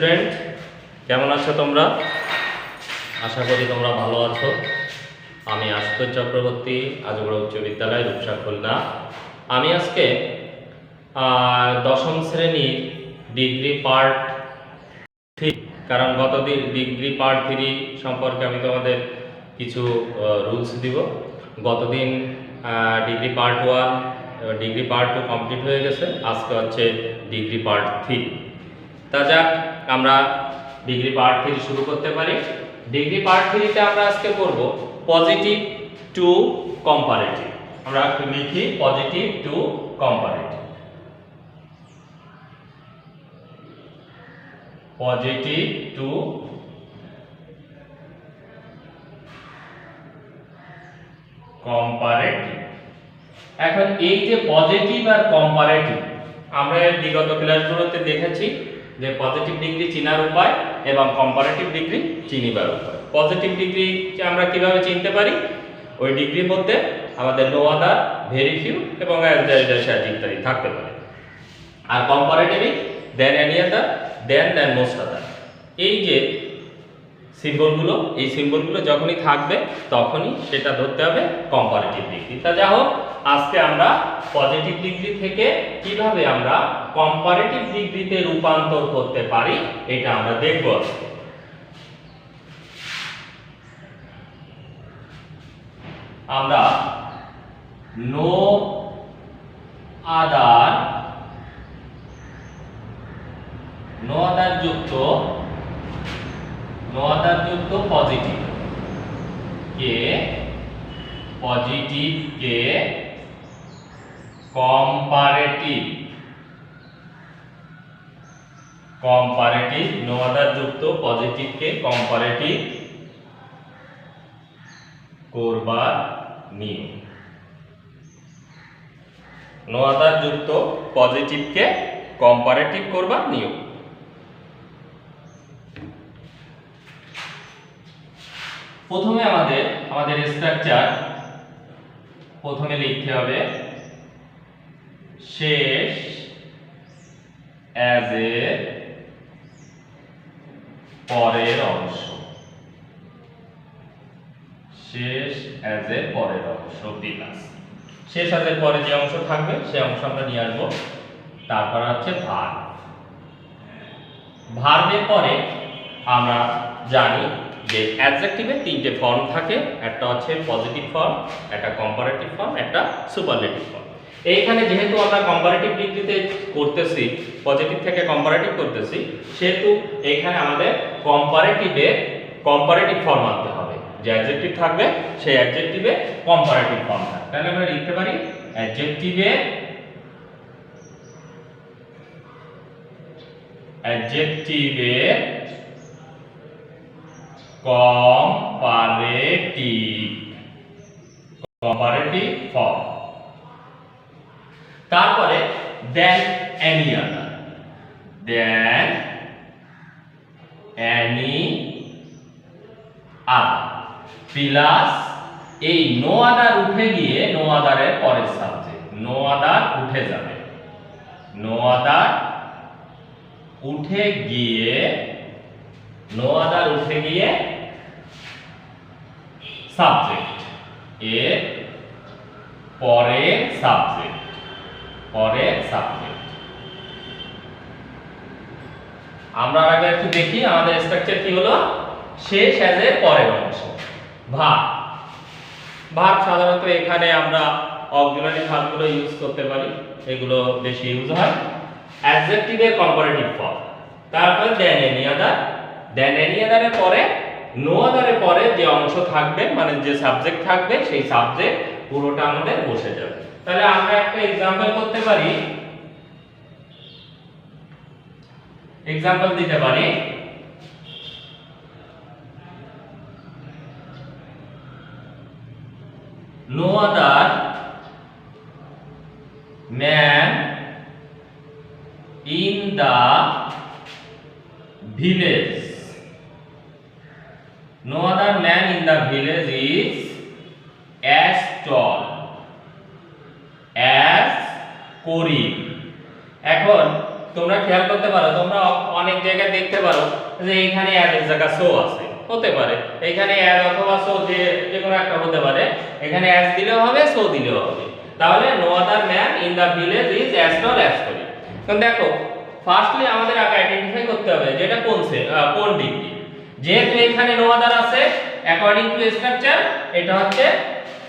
Student, কেমন আছো তোমরা? আশা করি তোমরা ভালো আছো। আমি আশুতোষ চক্রবর্তী, আজগড়া উচ্চ বিদ্যালয়, রূপসা, খুলনা। আমি আজকে দশম শ্রেণীর ডিগ্রি পার্ট 3, কারণ গত ডিগ্রি পার্ট 3 সম্পর্কে আমি তোমাদের কিছু রুলস দিব। গতদিন degree part 1, degree part 2 complete হয়ে গেছে। আজকে হচ্ছে ডিগ্রি পার্ট 3। তা যাক, আমরা ডিগ্রি পার্ট 3 শুরু করতে পারি। ডিগ্রি পার্ট 3 তে আমরা আজকে করব পজিটিভ টু কম্পারেটিভ। আমরা একটু লিখি positive to comparative. Positive to comparative. এখন এই যে পজিটিভ আর কম্পারেটিভ, আমরা বিগত ক্লাসগুলোতে দেখেছি যে পজিটিভ ডিগ্রি চিনার উপায় এবং কম্পারেটিভ ডিগ্রি চিনিবার উপায়। পজিটিভ ডিগ্রি আমরা কিভাবে চিনতে পারি? ওই ডিগ্রির মধ্যে আমাদের নো আদার, ভেরি ফিউ এবং ইত্যাদি থাকতে পারে। আর কম্পারেটিভ দেন এনি আদার, দেন মোস্ট আদার। এই যে সিম্বলগুলো, এই সিম্বলগুলো যখনই থাকবে তখনই সেটা ধরতে হবে কম্পারেটিভ ডিগ্রি। তা যা হোক, আজকে আমরা পজিটিভ ডিগ্রি থেকে কিভাবে আমরা কম্পারেটিভ ডিগ্রিতে রূপান্তর করতে পারি এটা আমরা দেখব আজকে। আমরা নো আদার যুক্ত পজিটিভ কে কম্পারেটিভ নো আদার যুক্ত পজিটিভ কে কম্পারেটিভ করবার নিয়ম। নো আদার যুক্ত পজিটিভ কে কম্পারেটিভ করবার নিয়ম। প্রথমে আমাদের স্ট্রাকচার প্রথমে লিখতে হবে শেষ অ্যাজ এ পরের অংশ। শেষ অ্যাজ এ পরের অংশ প্লাস শেষ অ্যাজ এর পরে যে অংশ থাকবে সেই অংশ আমরা নিয়ে আসবো। তারপর হচ্ছে ভার্ব। ভার্বের পরে আমরা জানি যে অ্যাডজেক্টিভের 3টে ফর্ম থাকে। একটা হচ্ছে পজিটিভ ফর্ম, একটা কম্পারেটিভ ফর্ম, একটা সুপারলেটিভ ফর্ম। এইখানে যেহেতু আমরা কম্পারেটিভ ডিগ্রিতে করতেছি, পজিটিভ থেকে কম্পারেটিভ করতেছি, সেহেতু এইখানে আমাদের কম্পারেটিভ ফর্ম আনতে হবে। যে অ্যাডজেক্টিভ থাকবে সেই অ্যাডজেক্টিভে কম্পারেটিভ ফর্ম থাকবে। তাহলে আমরা লিখতে পারি অ্যাডজেক্টিভে কম্পারেটিভ ফর্ম। তারপরে দেন এনি আদার প্লাস এই নো আদার উঠে গিয়ে নো আদারের পরের সাবজেক্ট। নো আদার উঠে যাবে, নো আদার উঠে গিয়ে সাবজেক্ট এর পরের সাবজেক্ট। আমরা আগে একটু দেখি আমাদের স্ট্রাকচার কি হলো। শেষ অ্যাজ এর পরের অংশ। ভার্ব সাধারণত এখানে আমরা অক্সিলারি ভার্বগুলো ইউজ করতে পারি, এগুলো বেশি ইউজ হয়। অ্যাডজেক্টিভের কম্পারেটিভ ফর্ম। তারপর দেন এনি আদারের পরে নো আদারের পরে যে অংশ থাকবে, মানে যে সাবজেক্ট থাকবে, সেই সাবজেক্ট পুরোটা আমাদের বসে যাবে। তাহলে আমরা একটা एग्जांपल করতে পারি, एग्जांपल দিতে পারি। No other man in the village. No other man in the village is as tall as করিম। এখন তোমরা খেয়াল করতে পারো, তোমরা অনেক জায়গায় দেখতে পারো যে এইখানে অ্যাড এর জায়গা সো আছে, হতে পারে এইখানে অ্যাড অথবা সো যে কোনো একটা হতে পারে, এখানে অ্যাজ দিলেও হবে সো দিলেও হবে। তাহলে no other man in the village is as tall as করি। এখন দেখো ফার্স্টলি আমাদের আগে আইডেন্টিফাই করতে হবে যেটা কোন ডিগ্রি। যেহেতু এখানে নো আদার আছে অ্যাকর্ডিং টু স্ট্রাকচার এটা হচ্ছে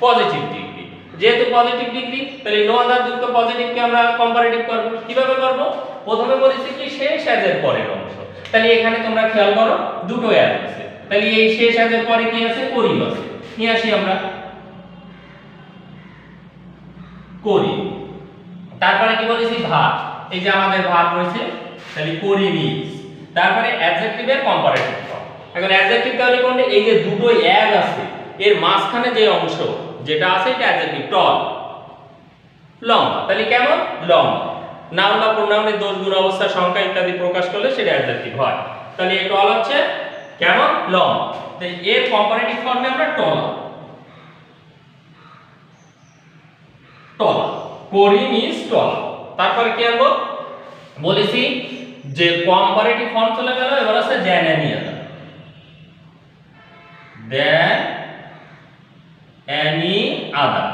পজিটিভ ডিগ্রি। যেহেতু পজিটিভ ডিগ্রি তাহলে নো আদার যুক্ত পজিটিভকে আমরা কম্পারেটিভ করব। কিভাবে করব? প্রথমে বলেছি কি শেষ অ্যাজের পরের অংশ। তাহলে এখানে তোমরা খেয়াল করো দুটো অ্যাজ আছে, তাহলে এই শেষ অ্যাজের পরে কি আছে? করি আছে। নিয়ে আসি আমরা করি। তারপরে কি বলেছি? ভার। এই যে আমাদের ভার রয়েছে, তাহলে করি মিজ। তারপরে অ্যাডজেক্টিভের কম্পারেটিভ ফর্ম। এখন অ্যাডজেক্টিভ তাহলে কোনটা? এই যে দুটো অ্যাজ আছে এর মাঝখানে যে অংশ যেটা আছে এটা অ্যাডজেক্টিভ। টল, লম্বা। তাহলে কেমন? লম্বা। নাউন বা প্রোনাউনের দোষ গুণ অবস্থা সংখ্যা ইত্যাদি প্রকাশ করলে সেটা অ্যাডজেক্টিভ হয়। তাহলে এই টল হচ্ছে কেমন? লম্বা। তাই এর কম্পারেটিভ ফর্মে আমরা টল, টল করি মিজ টল। তারপরে কি আনবো? বলেছি যে কম্পারেটিভ ফর্ম চলে গেল, এবার আছে than any other. Than any other.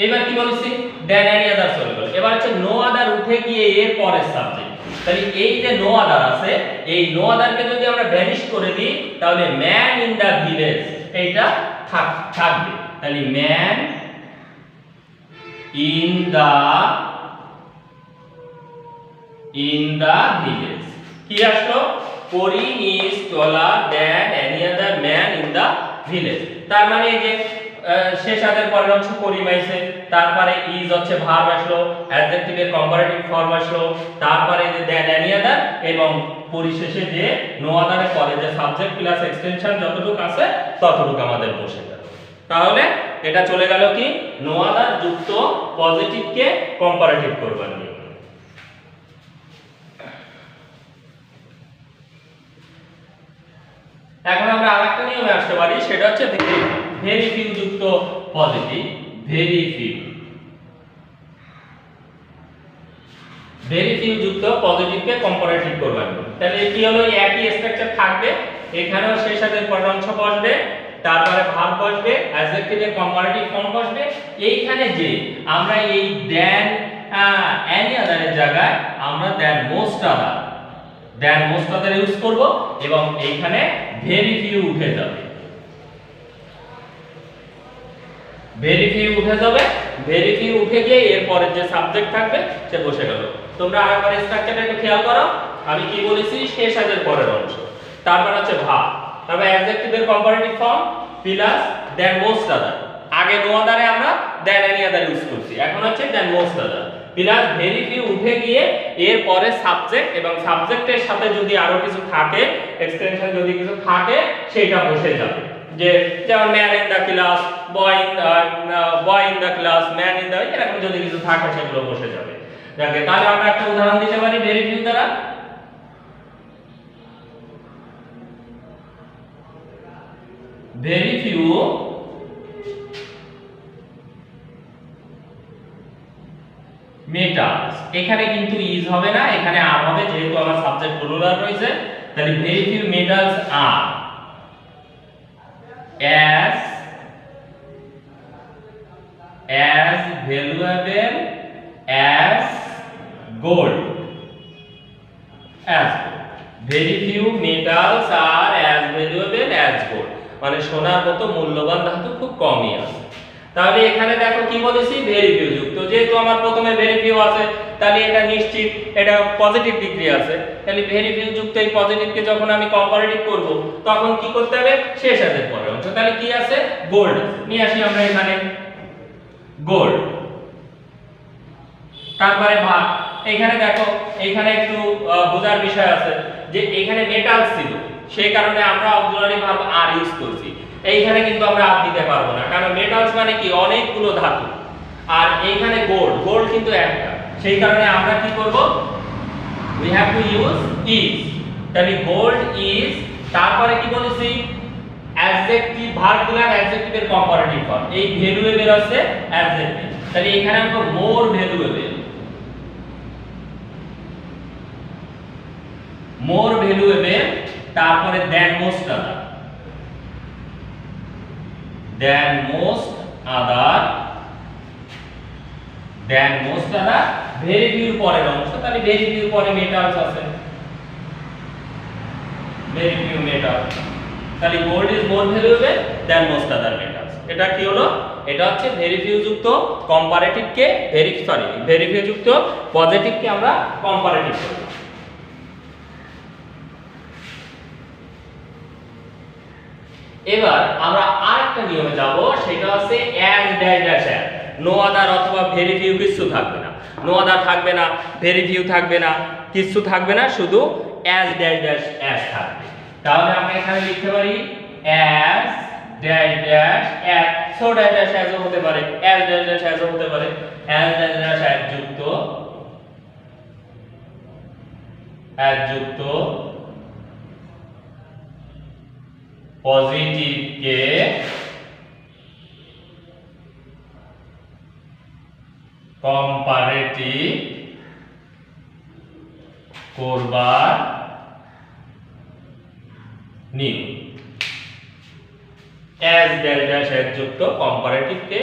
এবার কি বলেছি? দেন এনি আদার চলে গেল। এবার হচ্ছে নো আদার উঠে গিয়ে এর পরের সাবজেক্ট। তাহলে এই যে নো আদার আছে এই নো আদারকে যদি আমরা ভ্যানিশ করে দিই তাহলে ম্যান ইন দা ভিলেজ এইটা থাকবে। তাহলে ম্যান in the village কি আসলো? করি is taller than any other man in the village। তার মানে এই যে শেষ আদের পরের অংশ করি মাইছে, তারপরে is হচ্ছে ভার্ব আসলো, অ্যাডজেক্টিভের কম্পারেটিভ ফর্ম আসলো, তারপরে যে than any other এবং পরিশেষে যে নো আদারের পরে যে সাবজেক্ট প্লাস এক্সটেনশন যতটুকু আছে ততটুকু আমাদের বসে গেল। তাহলে এটা চলে গেল কি? নো আদার যুক্ত পজিটিভকে কম্পারেটিভ করবার নিয়ম। এখন আমরা আরেকটা নিয়মে আসতে পারি, সেটা হচ্ছে ভেরি ফিউ যুক্ত পজিটিভ। ভেরি ফিউ যুক্ত পজিটিভকে কম্পারেটিভ করবার নিয়ম। তাহলে কি হলো? একই স্ট্রাকচার থাকবে, এখানেও শেষ আদের পরের অংশ বসবে, তারপরে ভার্ব বসবে, অ্যাডজেক্টিভের কম্পারেটিভ ফর্ম বসবে। এইখানে যে আমরা এই দেন এনি আদারের জায়গায় আমরা দেন মোস্ট আদার ইউজ করব এবং এইখানে ভেরি ফিউ উঠে যাবে। ভেরি ফিউ উঠে গিয়ে এর পরের যে সাবজেক্ট থাকবে সে বসে গেল। তোমরা আরেকবার স্ট্রাকচারটা একটু খেয়াল করো। আমি কি বলেছি? শেষ আদের পরের অংশ, তারপর হচ্ছে ভার্ব, তারপর অ্যাডজেক্টিভের কম্পারেটিভ ফর্ম প্লাস দেন মোস্ট আদার। আগে নো আদারে আমরা দেন এনি আদার ইউজ করছি, এখন হচ্ছে then most other plus very few উঠে গিয়ে এর পরে সাবজেক্ট এবং সাবজেক্টের সাথে যদি আরো কিছু থাকে, এক্সটেনশন যদি কিছু থাকে সেটা বসে যাবে। যে যেমন man in the class, boy in the class, man in the, এরকম যদি কিছু থাকে সেগুলো বসে যাবে। দেখে তাহলে আমরা একটা উদাহরণ দিতে পারি ভেরি ফিউ দ্বারা। very few metals। এখানে কিন্তু is হবে না, এখানে are হবে, যেহেতু আমার সাবজেক্ট প্লুরাল রয়েছে। তাহলে very few metals are as valuable as gold। very few metals are as valuable as gold, মানে সোনার মতো মূল্যবান ধাতু খুব কমই আছে। তাহলে এখানে দেখো কি বলেছি? ভেরি ফিউ যুক্ত। যেহেতু আমার প্রথমে ভেরি ফিউ আছে তাহলে এটা নিশ্চিত এটা পজিটিভ ডিগ্রি আছে। তাহলে ভেরি ফিউ যুক্ত এই পজিটিভকে যখন আমি কম্পারেটিভ করব তখন কি করতে হবে? শেষ আদের পরে অংশ। তাহলে কি আছে? গোল্ড। নিয়ে আসি আমরা এখানে গোল্ড। তারপরে ভাগ। এখানে দেখো এখানে একটু বোঝার বিষয় আছে যে এখানে মেটালস ছিল, সেই কারণে আমরা অক্সিলারি ভার্ব আর ইউজ করছি। এইখানে কিন্তু আমরা আর দিতে পারবো না, কারণ মেটালস মানে কি? অনেকগুলো ধাতু। আর এইখানে গোল্ড কিন্তু একটা, সেই কারণে আমরা কি করব? we have to use is। তাহলে গোল্ড ইজ, তারপরে কি বলেছি? অ্যাডজেক্টিভ ভার্ব দিলাম, অ্যাডজেক্টিভের কম্পারেটিভ ফর্ম। এই ভ্যালুয়েবল আছে অ্যাডজেক্টিভ, তাহলে এখানে আমরা মোর ভ্যালুয়েবল। মোর ভ্যালুয়েবল তারপরে দেন মোস্ট আদার, দেন মোস্ট আদার, দেন মোস্ট আদার ভেরি ফিউ পরের অংশ, তাহলে ভেরি ফিউ পরে মেটালস আছে, ভেরি ফিউ মেটালস, তাহলে gold is more valuable then most other metals. এটা কি হলো? এটা হচ্ছে ভেরি ফিউ যুক্ত কম্পারেটিভ কে ভেরি ফিউ যুক্ত পজিটিভ কে আমরা কম্পারেটিভ করব। এবার আমরা আরেকটা নিয়মে যাব, সেটা হচ্ছে as dash dash as, no other অথবা ভেরি ফিউ কিছু থাকবে না, নো আদার থাকবে না, ভেরি ফিউ থাকবে না, কিছু থাকবে না, শুধু অ্যাজ ড্যাশ ড্যাশ অ্যাজ থাকবে। তাহলে আমরা এখানে লিখতে পারি as dash dash as, so dash dash অ্যাজও হতে পারে, অ্যাজ ড্যাশ ড্যাশ অ্যাজও হতে পারে, অ্যাজ ড্যাশ ড্যাশ অ্যাজ যুক্ত পজিটিভ কে কম্পারেটিভ করবার নিয়ম। অ্যাজ ড্যাশ ড্যাশ অ্যাজ যুক্ত কম্পারেটিভ কে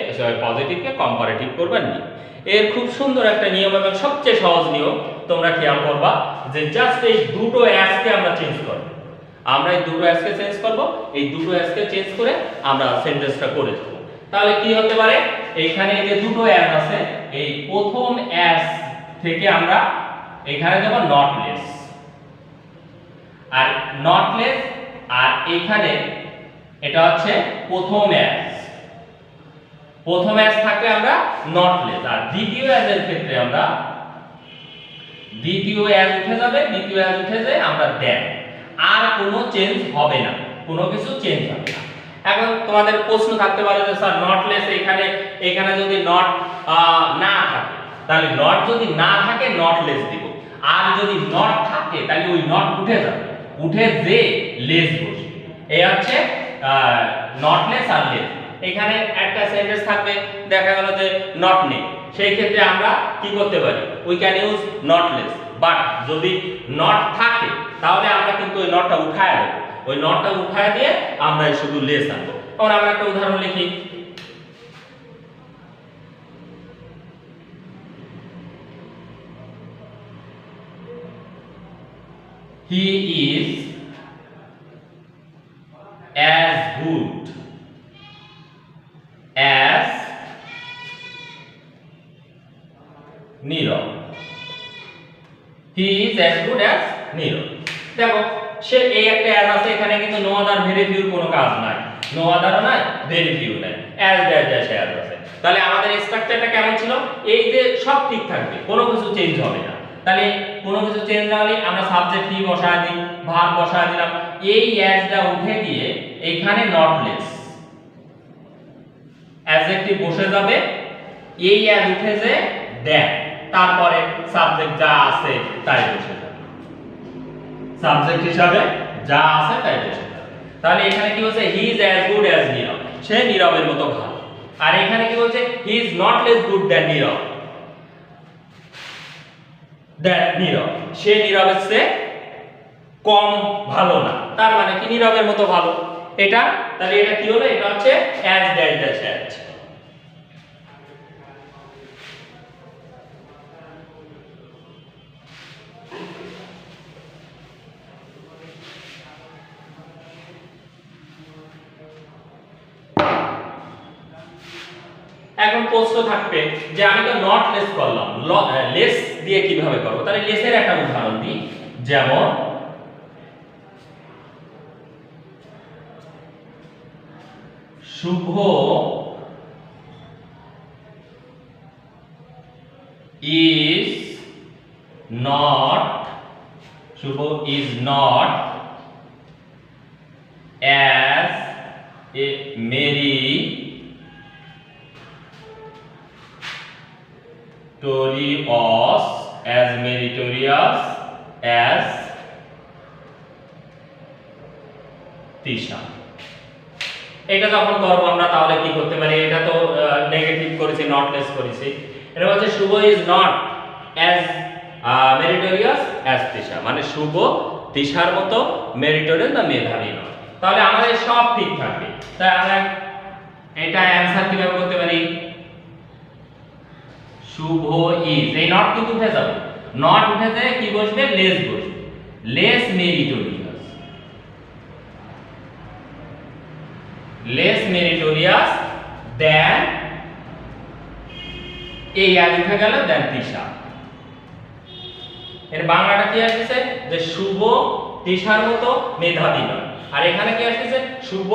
পজিটিভ কে কম্পারেটিভ করবার নিয়ম। এর খুব সুন্দর একটা নিয়ম এবং সবচেয়ে সহজ নিয়ম, তোমরা খেয়াল করবা যে জাস্ট এই দুটো অ্যাজ কে আমরা চেঞ্জ করব। আমরা এই দুটো অ্যাজ কে চেঞ্জ করব, এই দুটো অ্যাজ কে চেঞ্জ করে আমরা সেন্টেন্সটা করে দেব। তাহলে কি হতে পারে? এইখানে যে দুটো অ্যাজ আছে, এই প্রথম অ্যাজ থেকে আমরা এখানে দেব নট লেস, আর নট লেস, আর এইখানে এটা হচ্ছে প্রথম অ্যাজ, প্রথম অ্যাজ থাকলে আমরা নট লেস, আর দ্বিতীয় অ্যাজের ক্ষেত্রে আমরা দ্বিতীয় অ্যাজ উঠে যাবে, দ্বিতীয় অ্যাজ উঠে যায় আমরা দেন, আর কোনো চেঞ্জ হবে না, কোনো কিছু চেঞ্জ হবে না। এখন তোমাদের প্রশ্ন থাকতে পারে যে স্যার নট লেস এখানে যদি নট না থাকে, তাহলে নট যদি না থাকে নট লেস দিব, আর যদি নট থাকে তাহলে ওই নট উঠে যাবে, উঠে যে লেস বসবে। এই হচ্ছে নট লেস আর লেস। এখানে একটা সেন্টেন্স থাকবে, দেখা গেল যে নট নেই, সেই ক্ষেত্রে আমরা কি করতে পারি? We can use not less. But যদি নট থাকে তাহলে আমরা কিন্তু ওই নটটা উঠায় দেব, ওই নটটা উঠায় দিয়ে আমরা শুধু লেস আনবো। এখন আমরা একটা উদাহরণ লিখি, he is as good as Nirob, he is as good as নীরব। দেখো সে এই একটা অ্যাজ আছে, এখানে কিন্তু নো আদার ভেরি ফিউর কোনো কাজ নাই, নো আদারও নাই, ভেরি ফিউ নাই, অ্যাজ ড্যাশ ড্যাশ অ্যাজ আছে। তাহলে আমাদের স্ট্রাকচারটা কেমন ছিল? এই যে সব ঠিক থাকবে, কোনো কিছু চেঞ্জ হবে না। তাহলে কোনো কিছু চেঞ্জ না হলে আমরা সাবজেক্ট কি বসায় দিই, ভার্ব বসায় দিলাম, এই অ্যাজটা উঠে গিয়ে এখানে নট লেস অ্যাডজেক্টিভ বসে যাবে, এই অ্যাজ উঠে যে দেন, তারপরে সাবজেক্ট যা আছে তাই বসে যাবে, সাবজেক্ট হিসাবে যা আছে তাই বসে যাবে। তাহলে এখানে কি বলছে? He is as good as Nirab, সে নীরবের মতো ভালো। আর এখানে কি বলছে? He is not less good than Nirab, Nirab সে নীরবের চেয়ে কম ভালো না, তার মানে কি নীরবের মতো ভালো। এটা তাহলে এটা কি হলো? এটা হচ্ছে অ্যাজ ড্যাশ ড্যাশ অ্যাজ। এখন প্রশ্ন থাকবে যে আমি তো নট লেস করলাম, লেস দিয়ে কিভাবে করব? তাহলে লেসের একটা উদাহরণ দিই, যেমন শুভ is not as a meritorious as Trisha. এটা যখন করব আমরা তাহলে কি করতে পারি? এটা তো নেগেটিভ করেছি, নট লেস করেছি। এটা হচ্ছে Shubho is not as meritorious as Trisha, মানে শুভ তৃষার মতো মেরিটোরিয়াস বা মেধাবী নয়। তাহলে আমাদের সব ঠিক থাকবে। তাই আমরা এটা অ্যানসার কিভাবে করতে পারি? শুভ ইজ, এই নট কিন্তু উঠে যাবে, নট উঠে যায় কি বসবে? লেস বসবে, লেস মেরিটোরিয়াস, লেস মেরিটোরিয়াস দেন, এই আর উঠে গেল দেন তৃষা। এর বাংলাটা কি আসছে? যে শুভ তৃষার মতো মেধাবী নয়, আর এখানে কি আসছে? শুভ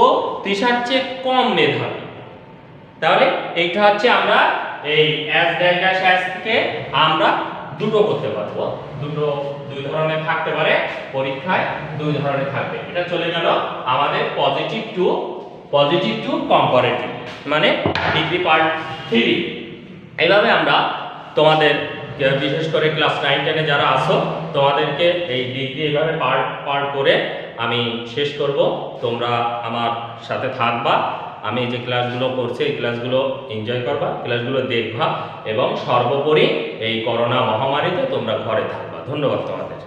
তৃষার চেয়ে কম মেধাবী। তাহলে এইটা হচ্ছে আমরা এই এস ড্যাশ ড্যাশ এস থেকে আমরা দুটো করতে পারবো, দুই ধরনের থাকতে পারে পরীক্ষায়, দুই ধরনের থাকবে। এটা চলে গেল আমাদের পজিটিভ টু কম্পারেটিভ, মানে ডিগ্রি পার্ট 3। এইভাবে আমরা তোমাদের বিশেষ করে ক্লাস 9 10 এ যারা আছো তোমাদেরকে এই ডিগ্রি এইভাবে পার্ট করে আমি শেষ করব। তোমরা আমার সাথে থাকবা, আমি যে ক্লাসগুলো করছি এই ক্লাসগুলো এনজয় করবা, ক্লাসগুলো দেখবা, এবং সর্বোপরি এই করোনা মহামারীতে তোমরা ঘরে থাকবা। ধন্যবাদ তোমাদের।